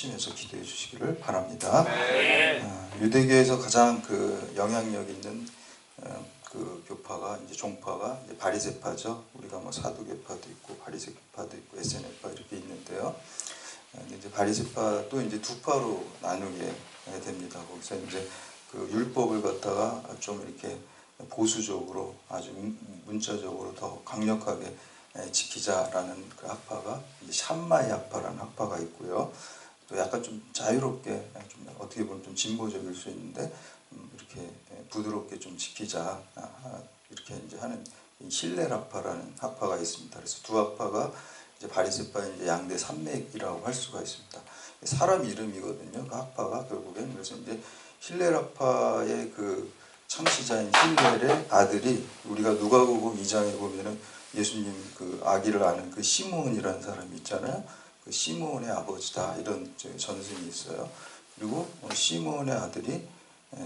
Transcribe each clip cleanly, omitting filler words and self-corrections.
합심해서 기도해 주시기를 바랍니다. 유대교에서 가장 그 영향력 있는 그 교파가 이제 종파가 이제 바리새파죠. 우리가 뭐 사두개파도 있고 바리새파도 있고 에세네파 이렇게 있는데요. 이제 바리새파도 이제 두 파로 나누게 됩니다. 거기서 이제 그 율법을 갖다가 좀 이렇게 보수적으로 아주 문자적으로 더 강력하게 지키자라는 그 학파가 이제 샴마이 학파라는 학파가 있고요. 또 약간 좀 자유롭게 좀 어떻게 보면 좀 진보적일 수 있는데 이렇게 부드럽게 좀 지키자 이렇게 이제 하는 실레 학파라는 학파가 있습니다. 그래서 두 학파가 이제 바리새파의 이제 양대 산맥이라고 할 수가 있습니다. 사람 이름이거든요. 그 학파가 결국엔. 그래서 이제 실레 학파의 그 창시자인 실레의 아들이 우리가 누가복음 2장에 보면은 예수님 그 아기를 아는 그 시므온이라는 사람이 있잖아요. 그 시므온의 아버지다 이런 전승이 있어요. 그리고 시므온의 아들이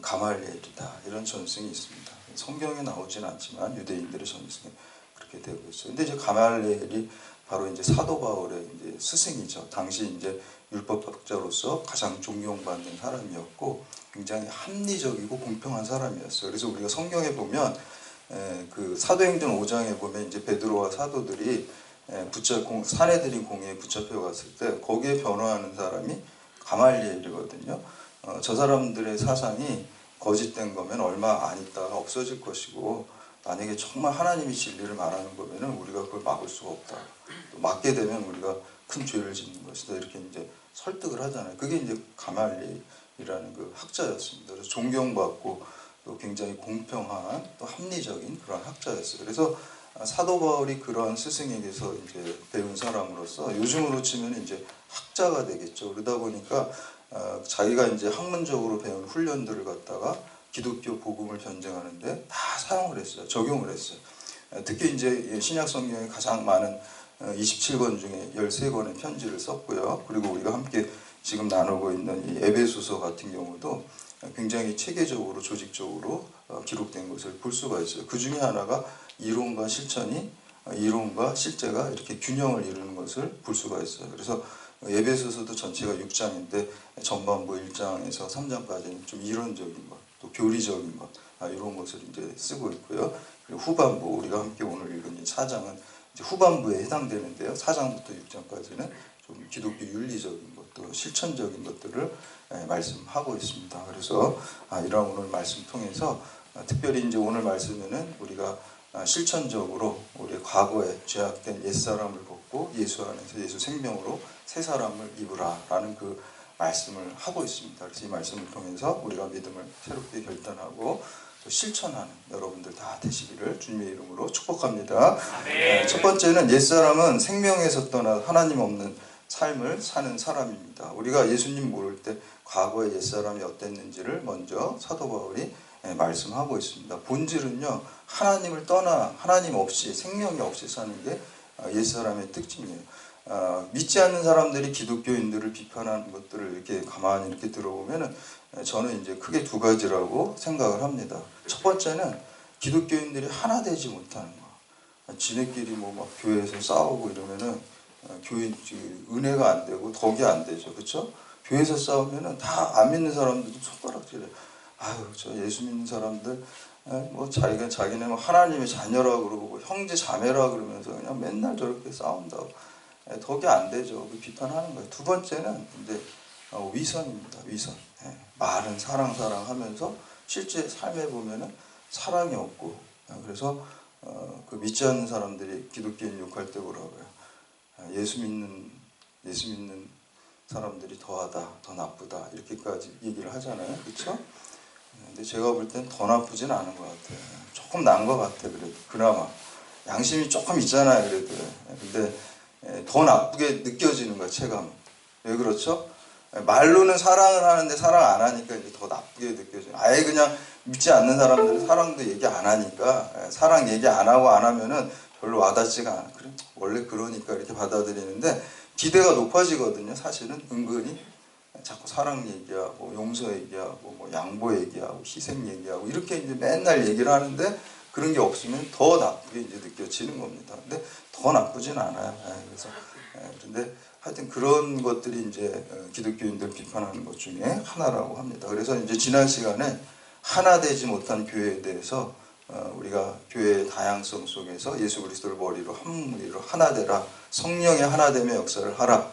가말리엘이다 이런 전승이 있습니다. 성경에 나오진 않지만 유대인들의 전승이 그렇게 되고 있어요. 근데 이제 가말리엘이 바로 이제 사도 바울의 이제 스승이죠. 당시 이제 율법학자로서 가장 존경받는 사람이었고 굉장히 합리적이고 공평한 사람이었어요. 그래서 우리가 성경에 보면 그 사도행전 5장에 보면 이제 베드로와 사도들이 사내들인 공회에 붙잡혀 갔을 때 거기에 변호하는 사람이 가말리엘이거든요. 저 사람들의 사상이 거짓된 거면 얼마 안 있다가 없어질 것이고 만약에 정말 하나님이 진리를 말하는 거면은 우리가 그걸 막을 수가 없다. 또 막게 되면 우리가 큰 죄를 짓는 것이다. 이렇게 이제 설득을 하잖아요. 그게 이제 가말리엘이라는 그 학자였습니다. 그래서 존경받고 또 굉장히 공평한 또 합리적인 그런 학자였어요. 그래서 사도 바울이 그런 스승에게서 이제 배운 사람으로서 요즘으로 치면 이제 학자가 되겠죠. 그러다 보니까 자기가 이제 학문적으로 배운 훈련들을 갖다가 기독교 복음을 전쟁하는데 다 사용을 했어요. 적용을 했어요. 특히 이제 신약 성경에 가장 많은 27권 중에 13권의 편지를 썼고요. 그리고 우리가 함께 지금 나누고 있는 이 에베소서 같은 경우도 굉장히 체계적으로 조직적으로 기록된 것을 볼 수가 있어요. 그 중에 하나가 이론과 실천이 이론과 실제가 이렇게 균형을 이루는 것을 볼 수가 있어요. 그래서 에베소서도 전체가 6장인데 전반부 1장에서 3장까지는 좀 이론적인 것, 또 교리적인 것 이런 것을 이제 쓰고 있고요. 그리고 후반부 우리가 함께 오늘 읽은 4장은 이제 후반부에 해당되는데요. 4장부터 6장까지는 좀 기독교 윤리적인 것, 또 실천적인 것들을 말씀하고 있습니다. 그래서 이런 오늘 말씀 통해서 특별히 이제 오늘 말씀에는 우리가 실천적으로 우리의 과거에 죄악된 옛사람을 벗고 예수 안에서 예수 생명으로 새 사람을 입으라라는 그 말씀을 하고 있습니다. 그래서 이 말씀을 통해서 우리가 믿음을 새롭게 결단하고 또 실천하는 여러분들 다 되시기를 주님의 이름으로 축복합니다. 첫 번째는 옛사람은 생명에서 떠나 하나님 없는 삶을 사는 사람입니다. 우리가 예수님 모를 때 과거의 옛사람이 어땠는지를 먼저 사도 바울이 말씀하고 있습니다. 본질은요, 하나님을 떠나 하나님 없이 생명이 없이 사는 게 옛사람의 특징이에요. 믿지 않는 사람들이 기독교인들을 비판하는 것들을 이렇게 가만히 이렇게 들어보면은 저는 이제 크게 두 가지라고 생각을 합니다. 첫 번째는 기독교인들이 하나 되지 못하는 거. 지네끼리 뭐 막 교회에서 싸우고 이러면은 교회 은혜가 안 되고 덕이 안 되죠. 그렇죠? 교회에서 싸우면은 다 안 믿는 사람들도 손가락질해. 아유, 저 예수 믿는 사람들 뭐 자기네 뭐 하나님의 자녀라 그러고 뭐 형제 자매라 그러면서 그냥 맨날 저렇게 싸운다고. 덕이 안 되죠. 비판하는 거예요. 두 번째는 이제 위선입니다. 위선. 말은 사랑 하면서 실제 삶에 보면은 사랑이 없고 그래서 그 믿지 않는 사람들이 기독교인 욕할 때 뭐라고요? 예수 믿는 사람들이 더하다, 더 나쁘다 이렇게까지 얘기를 하잖아요. 그렇죠? 근데 제가 볼 땐 더 나쁘진 않은 것 같아요. 조금 나은 것 같아요. 그래도 그나마 양심이 조금 있잖아요. 그래도 근데 더 나쁘게 느껴지는 거야. 체감. 왜 그렇죠? 말로는 사랑을 하는데 사랑 안 하니까 이제 더 나쁘게 느껴져요. 아예 그냥 믿지 않는 사람들은 사랑도 얘기 안 하니까 사랑 얘기 안 하고 안 하면은 별로 와닿지가 않아. 그래 원래 그러니까 이렇게 받아들이는데 기대가 높아지거든요. 사실은 은근히 자꾸 사랑 얘기하고 용서 얘기하고 뭐 양보 얘기하고 희생 얘기하고 이렇게 이제 맨날 얘기를 하는데 그런 게 없으면 더 나쁘게 이제 느껴지는 겁니다. 근데 더 나쁘진 않아요. 그래서 그런데 하여튼 그런 것들이 이제 기독교인들 비판하는 것 중에 하나라고 합니다. 그래서 이제 지난 시간에 하나 되지 못한 교회에 대해서 우리가 교회의 다양성 속에서 예수 그리스도를 머리로 한 무리로 하나 되라, 성령의 하나됨의 역사를 하라,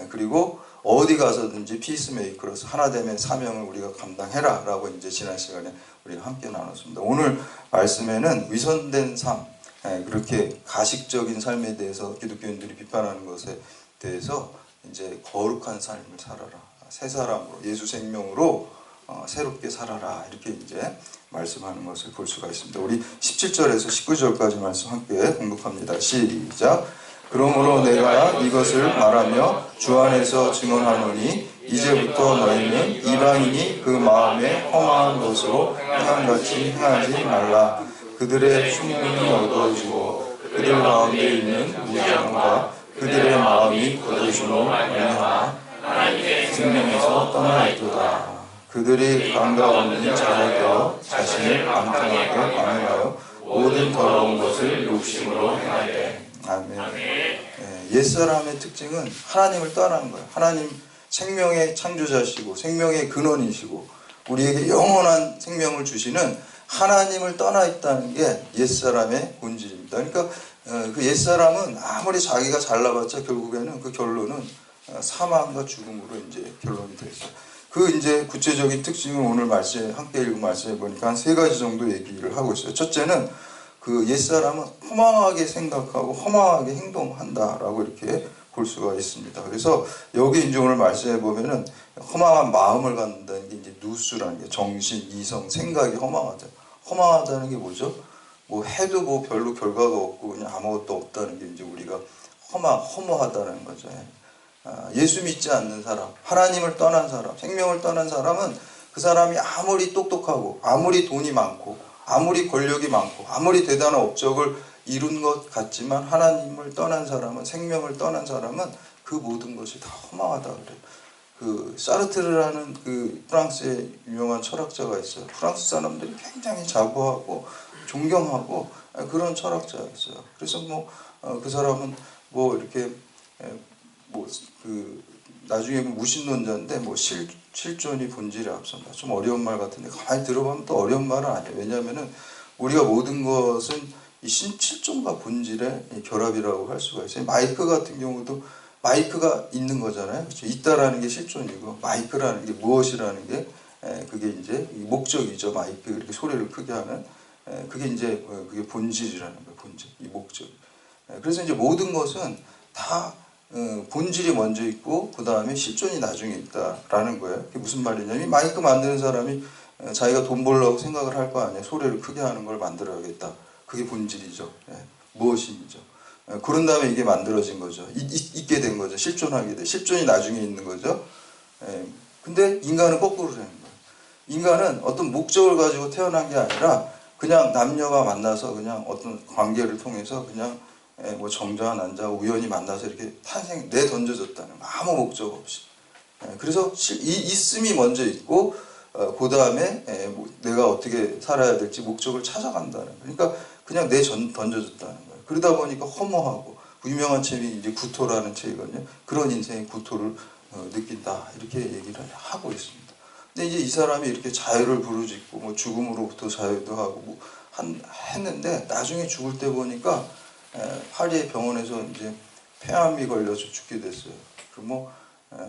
그리고 어디 가서든지 피스메이커로서 하나됨의 사명을 우리가 감당해라 라고 이제 지난 시간에 우리가 함께 나눴습니다. 오늘 말씀에는 위선된 삶, 그렇게 가식적인 삶에 대해서 기독교인들이 비판하는 것에 대해서 이제 거룩한 삶을 살아라, 새 사람으로 예수 생명으로 새롭게 살아라, 이렇게 이제 말씀하는 것을 볼 수가 있습니다. 우리 17절에서 19절까지 말씀 함께 공독합니다. 시작. 그러므로 내가 이것을 말하며 주 안에서 증언하노니 이제부터 너희는 이방인이 그 마음에 허망한 것으로 행함같이 행하지 말라. 그들의 충분히 어두워지고 그들 가운데 있는 무장과 그들의 마음이 거두심으로 말미암아 하나님의 생명에서 떠나 있도다. 그들이 감각 없는 자가 되어 자신을 방탕하게 방해하여 모든 더러운 것을 욕심으로 행하되. 아멘. 옛사람의 특징은 하나님을 떠나는 거예요. 하나님 생명의 창조자시고 생명의 근원이시고 우리에게 영원한 생명을 주시는 하나님을 떠나 있다는 게 옛사람의 본질입니다. 그러니까 그 옛사람은 아무리 자기가 잘나봤자 결국에는 그 결론은 사망과 죽음으로 이제 결론이 됐어요. 그 이제 구체적인 특징을 오늘 말씀에 함께 읽은 말씀에 보니까 한 3가지 정도 얘기를 하고 있어요. 첫째는 그 옛사람은 허망하게 생각하고 허망하게 행동한다라고 이렇게 볼 수가 있습니다. 그래서 여기 이제 오늘 말씀해 보면은 허망한 마음을 갖는다는 게 이제 누수라는 게 정신, 이성, 생각이 허망하다. 허망하다는 게 뭐죠? 뭐 해도 뭐 별로 결과가 없고 그냥 아무것도 없다는 게 이제 우리가 허무하다는 거죠. 예수 믿지 않는 사람, 하나님을 떠난 사람, 생명을 떠난 사람은 그 사람이 아무리 똑똑하고 아무리 돈이 많고 아무리 권력이 많고 아무리 대단한 업적을 이룬 것 같지만 하나님을 떠난 사람은, 생명을 떠난 사람은 그 모든 것이 다 허망하다 그래요. 그 사르트르라는 그 프랑스의 유명한 철학자가 있어요. 프랑스 사람들이 굉장히 자부하고 존경하고 그런 철학자였어요. 그래서 뭐 그 사람은 뭐 이렇게 뭐 그 나중에 무신론자인데 뭐 실존이 본질에 앞선다. 좀 어려운 말 같은데 가만히 들어보면 또 어려운 말은 아니에요. 왜냐하면은 우리가 모든 것은 이 실존과 본질의 결합이라고 할 수가 있어요. 마이크 같은 경우도 마이크가 있는 거잖아요. 그렇죠? 있다라는 게 실존이고 마이크라는 게 무엇이라는 게 그게 이제 목적이죠. 마이크 이렇게 소리를 크게 하는 그게 이제 그게 본질이라는 거예요. 본질, 이 목적. 그래서 이제 모든 것은 다 본질이 먼저 있고 그 다음에 실존이 나중에 있다라는 거예요. 그게 무슨 말이냐면 마이크 만드는 사람이 자기가 돈 벌려고 생각을 할 거 아니에요. 소리를 크게 하는 걸 만들어야겠다. 그게 본질이죠. 무엇이죠. 그런 다음에 이게 만들어진 거죠. 있게 된 거죠. 실존하게 돼. 실존이 나중에 있는 거죠. 근데 인간은 거꾸로 되는 거예요. 인간은 어떤 목적을 가지고 태어난 게 아니라 그냥 남녀가 만나서 그냥 어떤 관계를 통해서 그냥 뭐 정자와 난자가 우연히 만나서 이렇게 내던져졌다는 거. 아무 목적 없이. 그래서 있음이 먼저 있고 그 다음에 내가 어떻게 살아야 될지 목적을 찾아간다는 거예요. 그러니까 그냥 던져졌다는 거예요. 그러다 보니까 허무하고 유명한 책이 이제 구토라는 책이거든요. 그런 인생의 구토를 느낀다 이렇게 얘기를 하고 있습니다. 근데 이제 이 사람이 이렇게 자유를 부르짖고 뭐 죽음으로부터 자유도 하고 뭐 했는데 나중에 죽을 때 보니까 파리의 병원에서 이제 폐암이 걸려서 죽게 됐어요. 그리고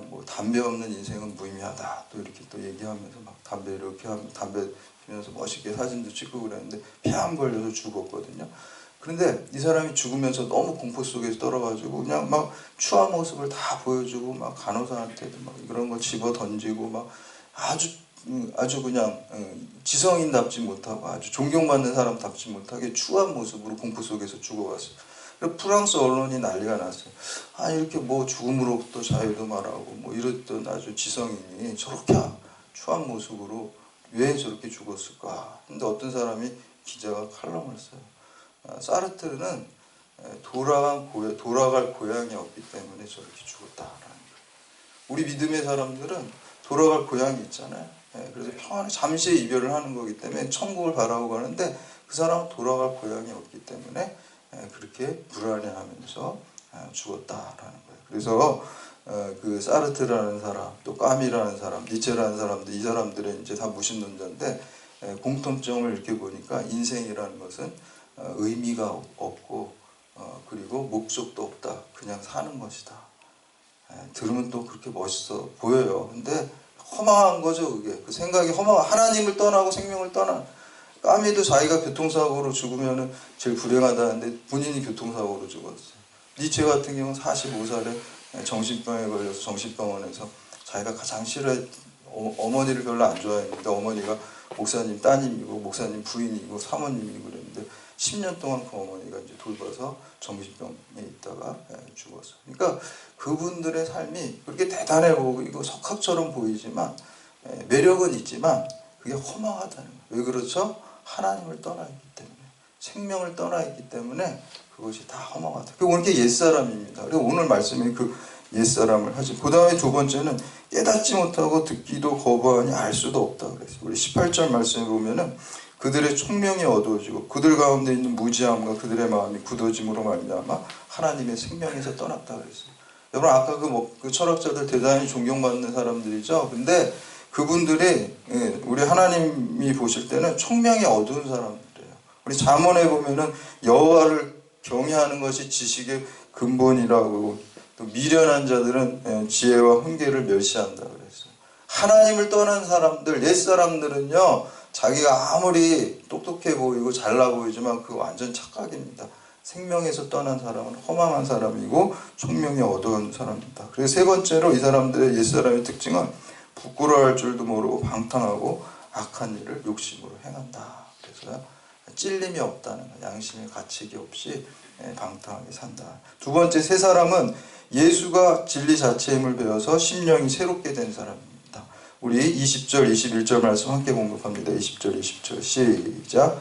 뭐 담배 없는 인생은 무의미하다 또 이렇게 또 얘기하면서 막 담배 이렇게 하면 담배 피면서 멋있게 사진도 찍고 그랬는데 폐암 걸려서 죽었거든요. 그런데 이 사람이 죽으면서 너무 공포 속에서 떨어가지고 그냥 막 추한 모습을 다 보여주고 막 간호사한테도 막 그런 거 집어 던지고 막 아주 그냥 지성인답지 못하고 아주 존경받는 사람답지 못하게 추한 모습으로 공포 속에서 죽어갔어요. 프랑스 언론이 난리가 났어요. 아 이렇게 뭐 죽음으로부터 자유도 말하고 뭐 이랬던 아주 지성인이 저렇게 추한 모습으로 왜 저렇게 죽었을까? 근데 어떤 사람이 기자가 칼럼을 써요. 사르트르는 돌아갈 고향이 없기 때문에 저렇게 죽었다라는 거예요. 우리 믿음의 사람들은 돌아갈 고향이 있잖아요. 그래서 평안히 잠시의 이별을 하는 거기 때문에 천국을 바라고 가는데 그 사람은 돌아갈 고향이 없기 때문에 그렇게 불안해하면서 죽었다라는 거예요. 그래서 그 사르트라는 사람, 또 까미라는 사람, 니체라는 사람들, 이 사람들은 이제 다 무신론자인데 공통점을 이렇게 보니까 인생이라는 것은 의미가 없고 그리고 목적도 없다. 그냥 사는 것이다. 들으면 또 그렇게 멋있어 보여요. 근데 허망한 거죠. 그게 그 생각이 하나님을 떠나고 생명을 떠나. 까미도 자기가 교통사고로 죽으면 제일 불행하다는데 본인이 교통사고로 죽었어요. 니체 같은 경우는 45살에 정신병에 걸려서 정신병원에서 자기가 가장 싫어해 어머니를 별로 안 좋아했는데 어머니가 목사님 따님이고 목사님 부인이고 사모님이고 그랬는데 10년 동안 그 어머니가 이제 돌봐서 정신병에 있다가 죽었어요. 그러니까 그분들의 삶이 그렇게 대단해 보이고 석학처럼 보이지만 매력은 있지만 그게 허망하다는 거예요. 왜 그렇죠? 하나님을 떠나 있기 때문에, 생명을 떠나 있기 때문에 그것이 다 허망하다. 오늘 게 옛사람입니다. 그리고 오늘 말씀이 그 옛사람을 하죠. 그 다음에 두 번째는 깨닫지 못하고 듣기도 거부하니 알 수도 없다 그랬어요. 우리 18절 말씀에 보면은 그들의 총명이 어두워지고 그들 가운데 있는 무지함과 그들의 마음이 굳어짐으로 말미암아 하나님의 생명에서 떠났다 그랬어요. 여러분 아까 그 철학자들 대단히 존경받는 사람들이죠. 근데 그분들이 우리 하나님이 보실 때는 총명이 어두운 사람들이에요. 우리 잠언에 보면은 여호와를 경외하는 것이 지식의 근본이라고, 또 미련한 자들은 지혜와 훈계를 멸시한다 그랬어요. 하나님을 떠난 사람들, 옛 사람들은요, 자기가 아무리 똑똑해 보이고 잘나 보이지만 그거 완전 착각입니다. 생명에서 떠난 사람은 허망한 사람이고 총명이 어두운 사람입니다. 그래서 세 번째로 이 사람들의 옛사람의 특징은 부끄러워할 줄도 모르고 방탕하고 악한 일을 욕심으로 행한다. 그래서 찔림이 없다는 거, 양심의 가책이 없이 방탕하게 산다. 두 번째, 세 사람은 예수가 진리 자체임을 배워서 심령이 새롭게 된 사람입니다. 우리 20절, 21절 말씀 함께 공독합니다. 20절, 20절 시작.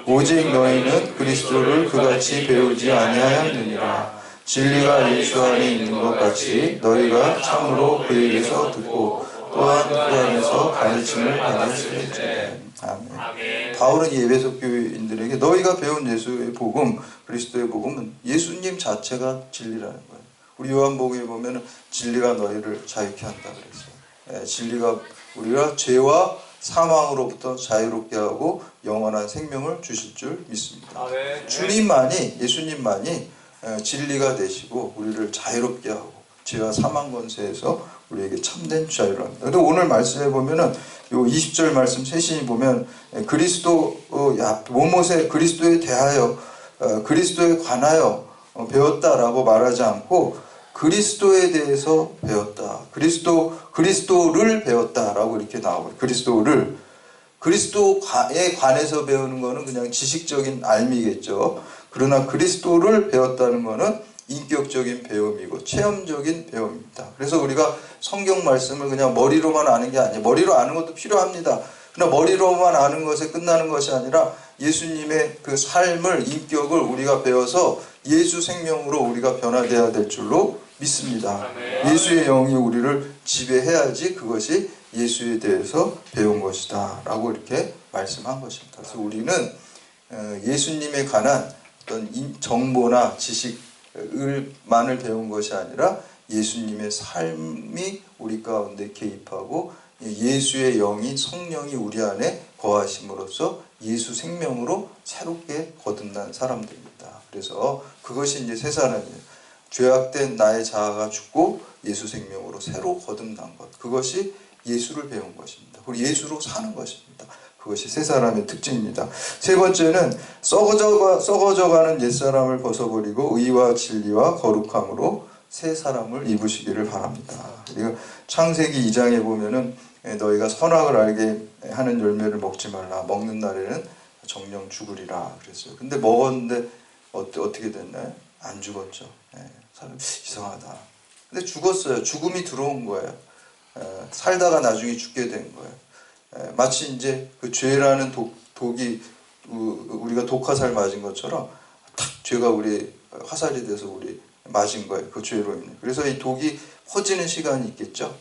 오직 너희는 그리스도를 그같이 배우지 아니하였느니라. 진리가 예수 안에 있는 것 같이 너희가 참으로 그에게서 듣고 또한 그 안에서 가르침을 받았으리라. 아멘. 바울은 이 에베소 교인들에게 너희가 배운 예수의 복음, 그리스도의 복음은 예수님 자체가 진리라는 거예요. 우리 요한복음에 보면 진리가 너희를 자유케 한다 그랬어요. 진리가 우리가 죄와 사망으로부터 자유롭게 하고 영원한 생명을 주실 줄 믿습니다. 주님만이, 예수님만이 진리가 되시고 우리를 자유롭게 하고 죄와 사망 권세에서 우리에게 참된 자유를 합니다. 그런데 오늘 말씀에 보면은 요 20절 말씀 세신이 보면 그리스도 모못에 그리스도에 대하여 그리스도에 관하여 배웠다라고 말하지 않고 그리스도에 대해서 배웠다. 그리스도를 배웠다라고 이렇게 나오고 그리스도에 관해서 배우는 거는 그냥 지식적인 알미겠죠. 그러나 그리스도를 배웠다는 거는 인격적인 배움이고 체험적인 배움입니다. 그래서 우리가 성경 말씀을 그냥 머리로만 아는 게 아니에요. 머리로 아는 것도 필요합니다. 그러나 머리로만 아는 것에 끝나는 것이 아니라 예수님의 그 삶을, 인격을 우리가 배워서 예수 생명으로 우리가 변화되어야 될 줄로 믿습니다. 예수의 영이 우리를 지배해야지 그것이 예수에 대해서 배운 것이다 라고 이렇게 말씀한 것입니다. 그래서 우리는 예수님에 관한 어떤 정보나 지식을만을 배운 것이 아니라 예수님의 삶이 우리 가운데 개입하고 예수의 영이, 성령이 우리 안에 거하심으로써 예수 생명으로 새롭게 거듭난 사람들입니다. 그래서 그것이 이제 새 사람이에요. 죄악된 나의 자아가 죽고 예수 생명으로 새로 거듭난 것, 그것이 예수를 배운 것입니다. 그리고 예수로 사는 것입니다. 그것이 새 사람의 특징입니다. 세 번째는 썩어져가는 옛사람을 벗어버리고 의와 진리와 거룩함으로 새 사람을 입으시기를 바랍니다. 그리고 창세기 2장에 보면은 너희가 선악을 알게 하는 열매를 먹지 말라. 먹는 날에는 정령 죽으리라 그랬어요. 근데 먹었는데 어떻게 됐나요? 안 죽었죠. 사람 이상하다. 근데 죽었어요. 죽음이 들어온 거예요. 살다가 나중에 죽게 된 거예요. 마치 이제 그 죄라는 독이 우리가 독화살 맞은 것처럼 탁 죄가 우리 화살이 돼서 우리 맞은 거예요. 그 죄로 인해. 그래서 이 독이 퍼지는 시간이 있겠죠.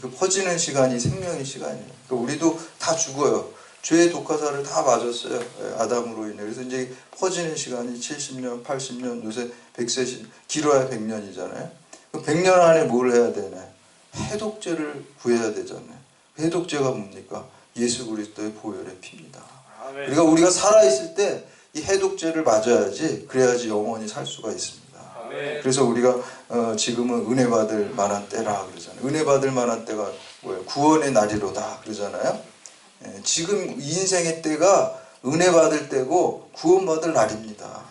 그 퍼지는 시간이 생명의 시간이에요. 그러니까 우리도 다 죽어요. 죄의 독화살을 다 맞았어요. 아담으로 인해. 그래서 이제 퍼지는 시간이 70년, 80년, 요새 100세, 길어야 100년이잖아요. 100년 안에 뭘 해야 되나요? 해독제를 구해야 되잖아요. 해독제가 뭡니까? 예수 그리스도의 보혈의 피입니다. 그러니까 우리가 살아있을 때 이 해독제를 맞아야지, 그래야지 영원히 살 수가 있습니다. 그래서 우리가 지금은 은혜 받을 만한 때라 그러잖아요. 은혜 받을 만한 때가 뭐예요? 구원의 날이로다 그러잖아요. 지금 인생의 때가 은혜 받을 때고 구원 받을 날입니다.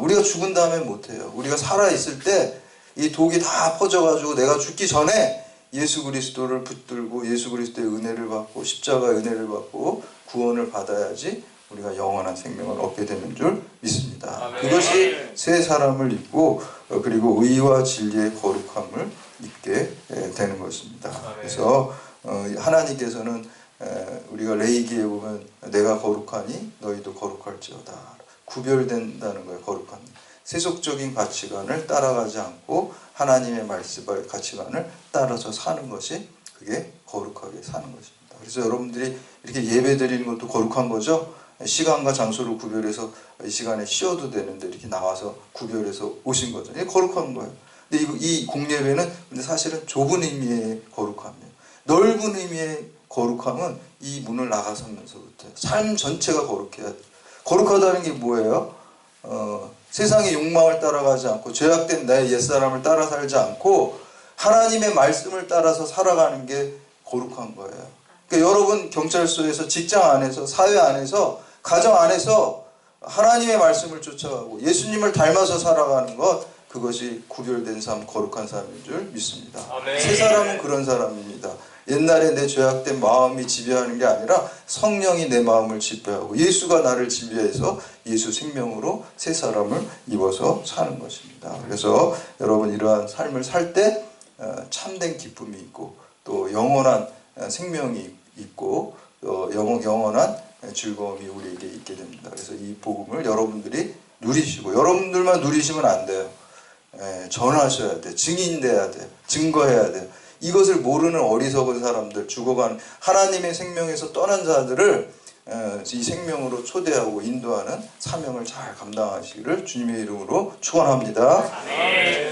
우리가 죽은 다음에 못해요. 우리가 살아있을 때 이 독이 다 퍼져가지고 내가 죽기 전에 예수 그리스도를 붙들고 예수 그리스도의 은혜를 받고 십자가의 은혜를 받고 구원을 받아야지 우리가 영원한 생명을 얻게 되는 줄 믿습니다. 그것이 새 사람을 입고 그리고 의와 진리의 거룩함을 입게 되는 것입니다. 그래서 하나님께서는 우리가 레위기에 보면 내가 거룩하니 너희도 거룩할지어다. 구별된다는 거예요. 거룩함. 세속적인 가치관을 따라가지 않고 하나님의 말씀의 가치관을 따라서 사는 것이 그게 거룩하게 사는 것입니다. 그래서 여러분들이 이렇게 예배 드리는 것도 거룩한 거죠. 시간과 장소를 구별해서 이 시간에 쉬어도 되는데 이렇게 나와서 구별해서 오신 거죠. 이게 거룩한 거예요. 근데 이 공예배는 근데 사실은 좁은 의미의 거룩함이에요. 넓은 의미의 거룩함은 이 문을 나가서면서부터 삶 전체가 거룩해야 돼요. 거룩하다는 게 뭐예요? 세상의 욕망을 따라가지 않고 죄악된 나의 옛사람을 따라 살지 않고 하나님의 말씀을 따라서 살아가는 게 거룩한 거예요. 그러니까 여러분 경찰서에서 직장 안에서 사회 안에서 가정 안에서 하나님의 말씀을 쫓아가고 예수님을 닮아서 살아가는 것 그것이 구별된 삶 거룩한 삶인 줄 믿습니다. 새 사람은 그런 사람입니다. 옛날에 내 죄악된 마음이 지배하는 게 아니라 성령이 내 마음을 지배하고 예수가 나를 지배해서 예수 생명으로 새 사람을 입어서 사는 것입니다. 그래서 여러분 이러한 삶을 살 때 참된 기쁨이 있고 또 영원한 생명이 있고 영원한 즐거움이 우리에게 있게 됩니다. 그래서 이 복음을 여러분들이 누리시고 여러분들만 누리시면 안 돼요. 전하셔야 돼요. 증인돼야 돼요. 증거해야 돼요. 이것을 모르는 어리석은 사람들, 죽어간 하나님의 생명에서 떠난 자들을 이 생명으로 초대하고 인도하는 사명을 잘 감당하시기를 주님의 이름으로 축원합니다.